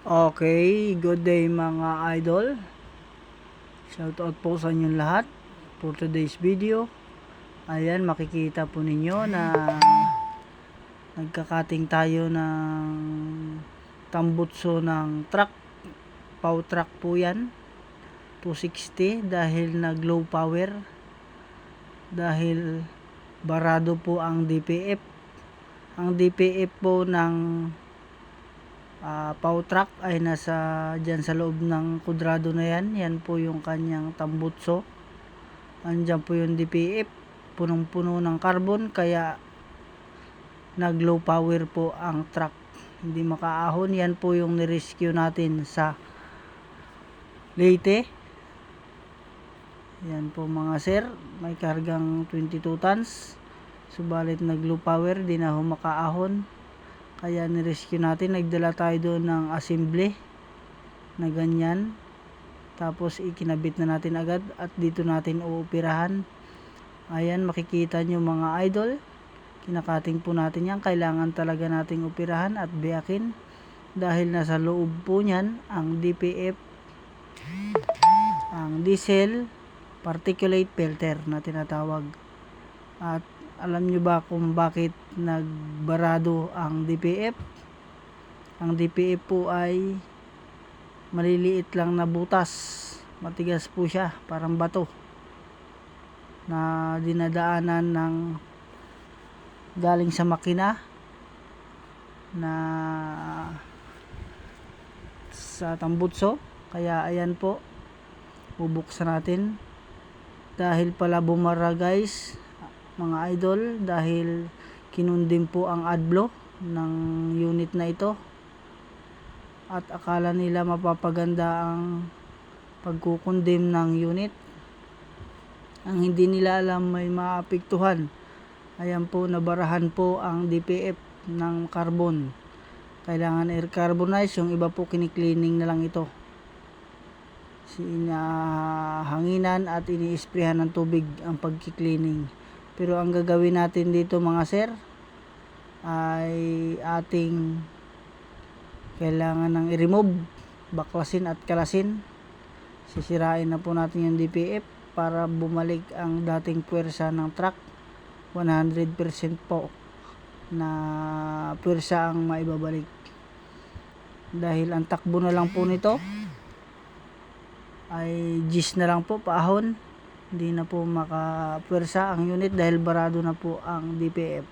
Okay, good day mga idol. Shout out po sa inyong lahat for today's video. Ayan, makikita po ninyo na nagkakating tayo ng tambutso ng truck. Pow truck po yan. 260 dahil nag low power. Dahil barado po ang DPF. Ang DPF po ng pow truck ay nasa dyan sa loob ng kudrado na yan. Yan po yung kanyang tambutso. Andyan po yung DPF, punong-puno ng carbon, kaya nag low power po ang truck, hindi makaahon. Yan po yung nirescue natin sa Leyte. Yan po mga sir, may kargang 22 tons, subalit nag low power, di na makaahon. Kaya nirescue natin, nagdala tayo doon ng assembly na ganyan. Tapos ikinabit na natin agad at dito natin uupirahan. Ayan, makikita nyo mga idol. Kinakating po natin yan. Kailangan talaga nating upirahan at biyakin. Dahil nasa loob po nyan ang DPF, ang diesel particulate filter na tinatawag. At alam nyo ba kung bakit nagbarado ang DPF? Ang DPF po ay maliliit lang na butas. Matigas po siya, parang bato na dinadaanan ng galing sa makina na sa tambutso. Kaya ayan po, bubuksan natin. Dahil pala bumara guys, mga idol, dahil kinundim po ang adblo ng unit na ito at akala nila mapapaganda ang pagkukundim ng unit. Ang hindi nila alam, may maapektuhan. Ayan po, nabarahan po ang DPF ng carbon. Kailangan air carbonize, yung iba po kinikleaning na lang ito. Hang'inan at ini-sprayhan ng tubig ang pagki-cleaning. Pero ang gagawin natin dito mga sir ay ating kailangan ng i-remove, baklasin at kalasin. Sisirain na po natin yung DPF para bumalik ang dating puwersa ng truck. 100% po na puwersa ang maibabalik. Dahil ang takbo na lang po nito ay G's na lang po, paahon. Hindi na po makapuwersa ang unit dahil barado na po ang DPF.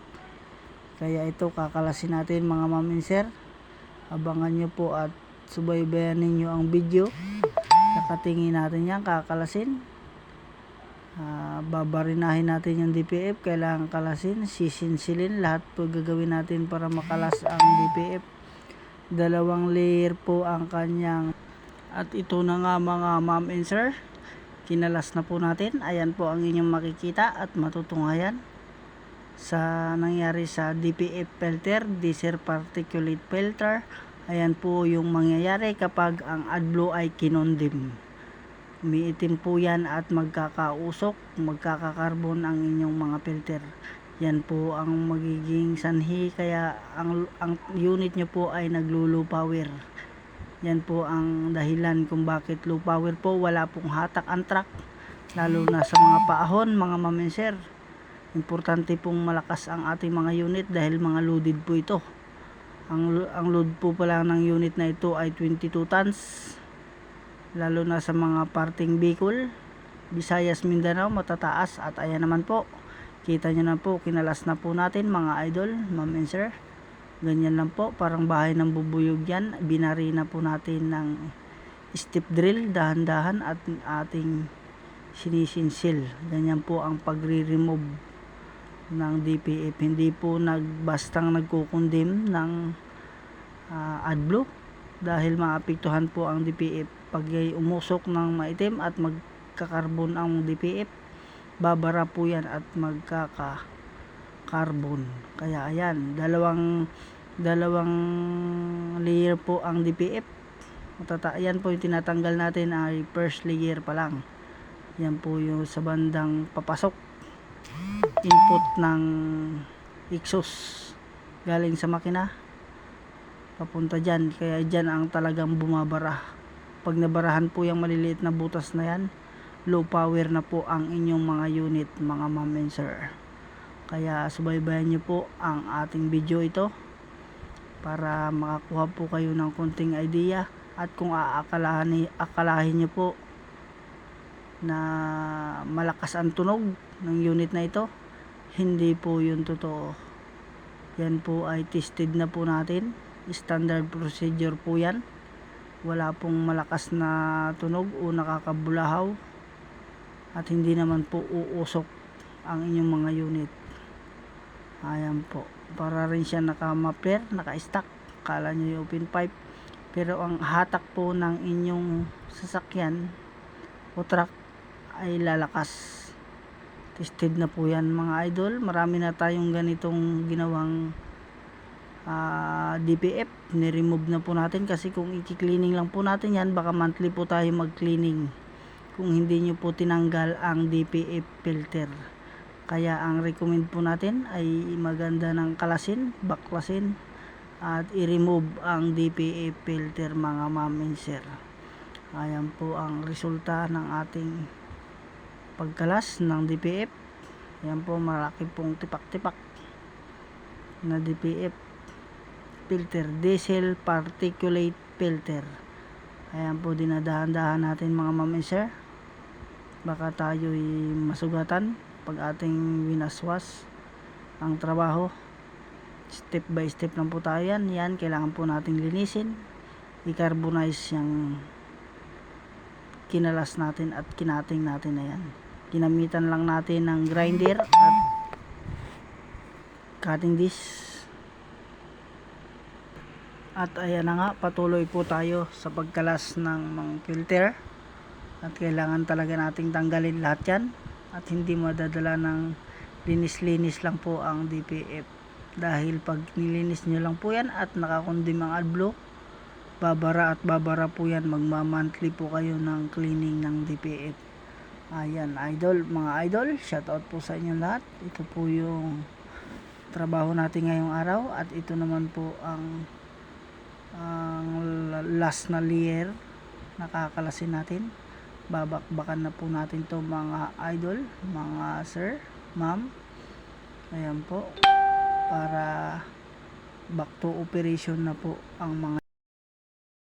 Kaya ito kakalasin natin mga ma'am and sir. Abangan nyo po at subaybayan ninyo ang video. Nakatingin natin yan, kakalasin. Babarinahin natin yung DPF. Kailangan kalasin, sisinsilin. Lahat po gagawin natin para makalas ang DPF. 2 layer po ang kanyang. At ito na nga mga ma'am and sir, kinalas na po natin. Ayan po ang inyong makikita at matutunghayan sa nangyari sa DPF filter, diesel particulate filter. Ayan po yung mangyayari kapag ang adblo ay kinondim. Umiitim po yan at magkakausok, magkakakarbon ang inyong mga filter. Yan po ang magiging sanhi kaya ang unit nyo po ay naglo-low power. Yan po ang dahilan kung bakit low power po. Wala pong hatak ang truck, lalo na sa mga paahon mga ma'am and sir. Importante pong malakas ang ating mga unit dahil mga loaded po ito. Ang load po pala ng unit na ito ay 22 tons. Lalo na sa mga parting Bicol, Visayas, Mindanao, matataas. At ayan naman po, kita nyo na po, kinalas na po natin mga idol, ma'am and sir. Ganyan lang po, parang bahay ng bubuyog yan. Binari na po natin ng step drill, dahan-dahan at ating sinisinsil. Ganyan po ang pagre-remove ng DPF. Hindi po bastang nagkukundim ng adblo dahil maapektuhan po ang DPF. Pag umusok ng maitim at magkakarbon ang DPF, babara po yan at magkakarbon. Kaya ayan, dalawang layer po ang DPF. Yan po yung tinatanggal natin ay first layer pa lang. Yan po yung sa bandang papasok input ng exhaust galing sa makina papunta dyan, kaya dyan ang talagang bumabara. Pag nabarahan po yung maliliit na butas na yan, low power na po ang inyong mga unit, mga ma'am and sir. Kaya subaybayan nyo po ang ating video ito para makakuha po kayo ng konting idea. At kung akalahin nyo po na malakas ang tunog ng unit na ito, hindi po yun totoo. Yan po ay tested na po natin, standard procedure po yan. Wala pong malakas na tunog o nakakabulahaw, at hindi naman po uusok ang inyong mga unit. Ayan po, para rin siya naka-muffler, naka-stack. Kala nyo yung open pipe, pero ang hatak po ng inyong sasakyan o truck ay lalakas. Tested na po yan mga idol. Marami na tayong ganitong ginawang DPF. Ni-remove na po natin kasi kung i-cleaning lang po natin yan, baka monthly po tayo mag-cleaning kung hindi nyo po tinanggal ang DPF filter. Kaya ang recommend po natin ay maganda ng kalasin, baklasin, at i-remove ang DPF filter mga ma'am and sir. Ayan po ang resulta ng ating pagkalas ng DPF. Ayan po, malaki pong tipak-tipak na DPF filter, diesel particulate filter. Ayan po, dinadahan-dahan natin mga ma'am and sir. Baka tayo'y masugatan pag ating winaswas ang trabaho. Step by step lang po tayo yan. Yan, kailangan po nating linisin, i-carbonize yung kinalas natin at kinating natin na yan. Ginamitan lang natin ng grinder at cutting disc. At ayan na nga, patuloy po tayo sa pagkalas ng mga filter. At kailangan talaga nating tanggalin lahat yan, at hindi madadala ng linis-linis lang po ang DPF. Dahil pag nilinis nyo lang po yan at nakakundim ang AdBlue, babara at babara po yan. Magma-monthly po kayo ng cleaning ng DPF. Ayan idol, mga idol, shoutout po sa inyo lahat. Ito po yung trabaho natin ngayong araw, at ito naman po ang last na layer na kakalasin natin. Babakbakan na po natin to mga idol, mga sir, ma'am. Ayan po, para back to operation na po ang mga